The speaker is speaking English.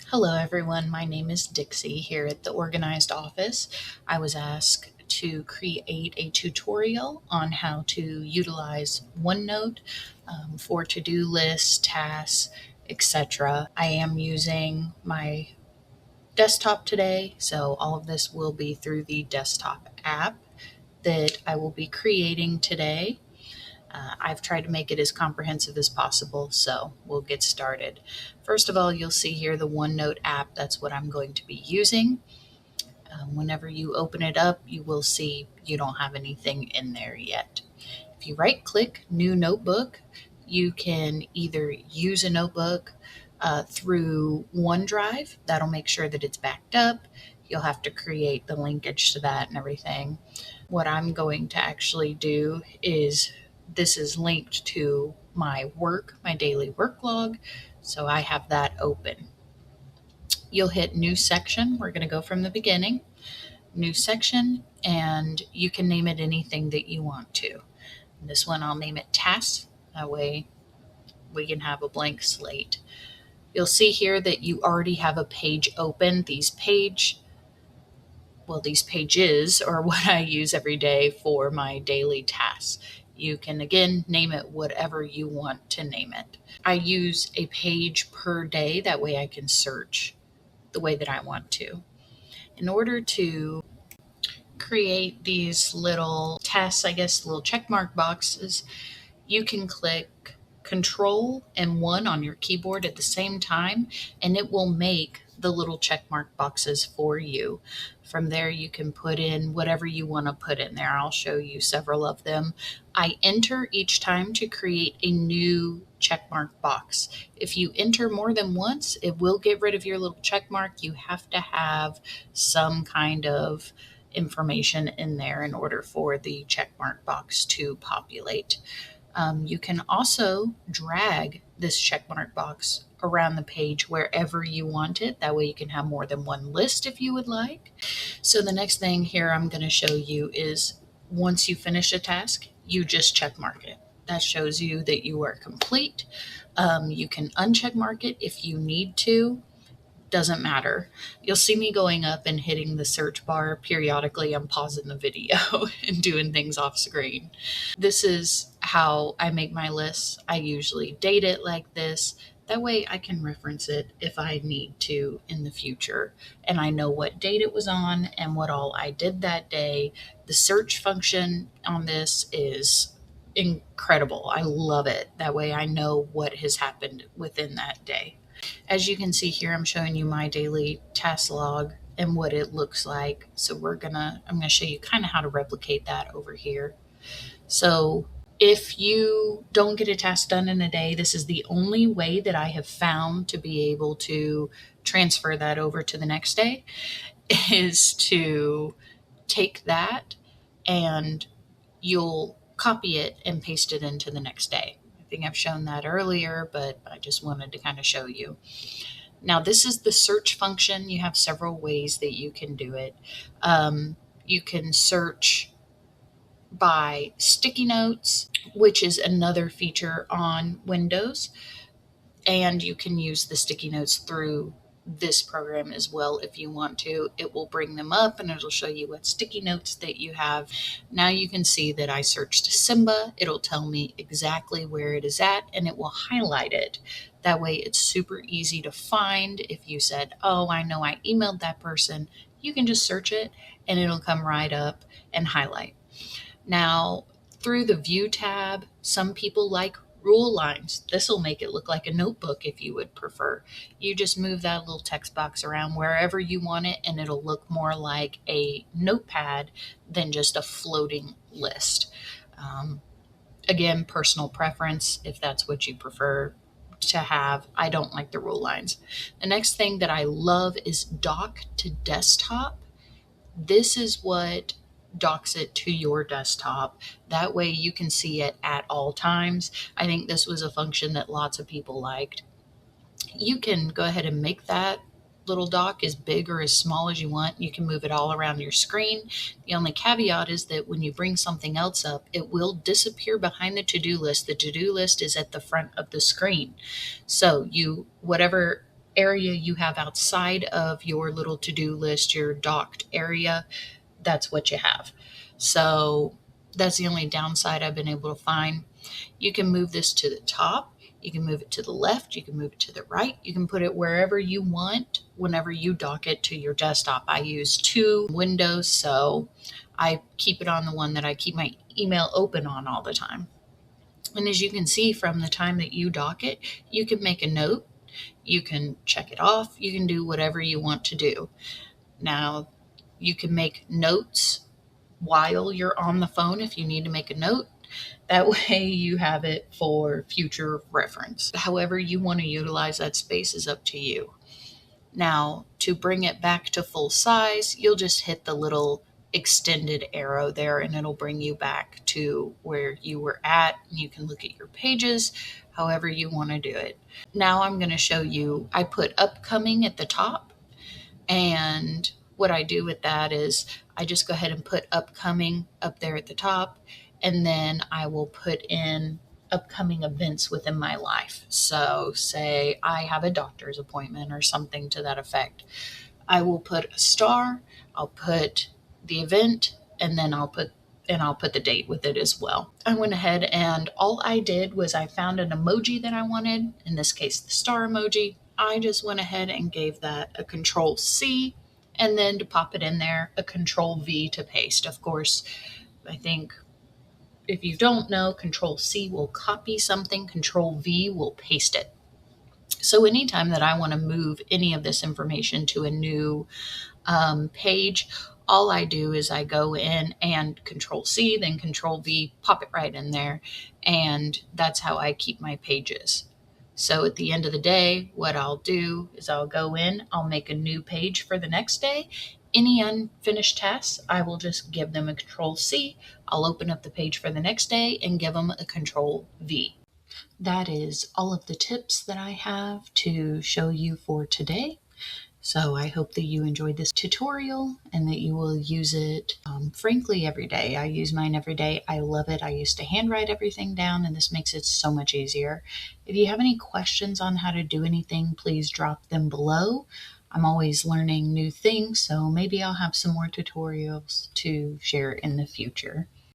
Hello, everyone. My name is Dixie here at the Organized Office. I was asked to create a tutorial on how to utilize OneNote for to do lists, tasks, etc. I am using my desktop today, so all of this will be through the desktop app that I will be creating today. I've tried to make it as comprehensive as possible, so we'll get started. First of all, you'll see here the OneNote app. That's what I'm going to be using. Whenever you open it up, you will see you don't have anything in there yet. If you right click New Notebook, you can either use a notebook through OneDrive. That'll make sure that it's backed up. You'll have to create the linkage to that and everything. What I'm going to actually do is this is linked to my work, my daily work log. So I have that open. You'll hit new section. We're going to go from the beginning. New section, and you can name it anything that you want to. And this one, I'll name it tasks. That way we can have a blank slate. You'll see here that you already have a page open. These pages are what I use every day for my daily tasks. You can, again, name it whatever you want to name it. I use a page per day. That way I can search the way that I want to. In order to create these little tasks, little check mark boxes, you can click Control and 1 on your keyboard at the same time, and it will make the little check mark boxes for you. From there, you can put in whatever you want to put in there. I'll show you several of them. I enter each time to create a new check mark box. If you enter more than once, it will get rid of your little check mark. You have to have some kind of information in there in order for the check mark box to populate. You can also drag this checkmark box around the page wherever you want it. That way you can have more than one list if you would like. So the next thing here I'm going to show you is once you finish a task, you just check mark it. That shows you that you are complete. You can uncheck mark it if you need to. Doesn't matter. You'll see me going up and hitting the search bar periodically. I'm pausing the video and doing things off screen. This is how I make my lists. I usually date it like this. That way I can reference it if I need to in the future. And I know what date it was on and what all I did that day. The search function on this is incredible. I love it. That way I know what has happened within that day. As you can see here, I'm showing you my daily task log and what it looks like. So I'm gonna show you kind of how to replicate that over here. So if you don't get a task done in a day, this is the only way that I have found to be able to transfer that over to the next day is to take that and you'll copy it and paste it into the next day. I think I've shown that earlier, but I just wanted to kind of show you. Now, this is the search function. You have several ways that you can do it. You can search by sticky notes, which is another feature on Windows. And you can use the sticky notes through this program as well if you want to. It will bring them up and it'll show you what sticky notes that you have. Now you can see that I searched Simba. It'll tell me exactly where it is at and it will highlight it. That way it's super easy to find. If you said, oh, I know I emailed that person, you can just search it and it'll come right up and highlight. Now, through the View tab, some people like rule lines. This will make it look like a notebook if you would prefer. You just move that little text box around wherever you want it, and it'll look more like a notepad than just a floating list. Again, personal preference, if that's what you prefer to have. I don't like the rule lines. The next thing that I love is dock to desktop. This is what docks it to your desktop. That way you can see it at all times. I think this was a function that lots of people liked. You can go ahead and make that little dock as big or as small as you want. You can move it all around your screen. The only caveat is that when you bring something else up, it will disappear behind the to-do list. The to-do list is at the front of the screen. So whatever area you have outside of your little to-do list, your docked area, that's what you have. So that's the only downside I've been able to find. You can move this to the top. You can move it to the left. You can move it to the right. You can put it wherever you want whenever you dock it to your desktop. I use 2 windows, so I keep it on the one that I keep my email open on all the time. And as you can see, from the time that you dock it, you can make a note. You can check it off. You can do whatever you want to do. Now, you can make notes while you're on the phone if you need to make a note. That way you have it for future reference. However you want to utilize that space is up to you. Now, to bring it back to full size, you'll just hit the little extended arrow there and it'll bring you back to where you were at. You can look at your pages however you want to do it. Now I'm going to show you, I put upcoming at the top, and what I do with that is I just go ahead and put upcoming up there at the top, and then I will put in upcoming events within my life. So say I have a doctor's appointment or something to that effect. I will put a star, I'll put the event, and then I'll put the date with it as well. I went ahead and all I did was I found an emoji that I wanted, in this case the star emoji. I just went ahead and gave that a Control C, and then to pop it in there, a Control V to paste. Of course, I think if you don't know, Control C will copy something, Control V will paste it. So anytime that I want to move any of this information to a new page, all I do is I go in and Control C, then Control V, pop it right in there. And that's how I keep my pages. So at the end of the day, what I'll do is I'll go in, I'll make a new page for the next day. Any unfinished tasks, I will just give them a Control C. I'll open up the page for the next day and give them a Control V. That is all of the tips that I have to show you for today. So I hope that you enjoyed this tutorial and that you will use it, frankly, every day. I use mine every day. I love it. I used to handwrite everything down, and this makes it so much easier. If you have any questions on how to do anything, please drop them below. I'm always learning new things, so maybe I'll have some more tutorials to share in the future.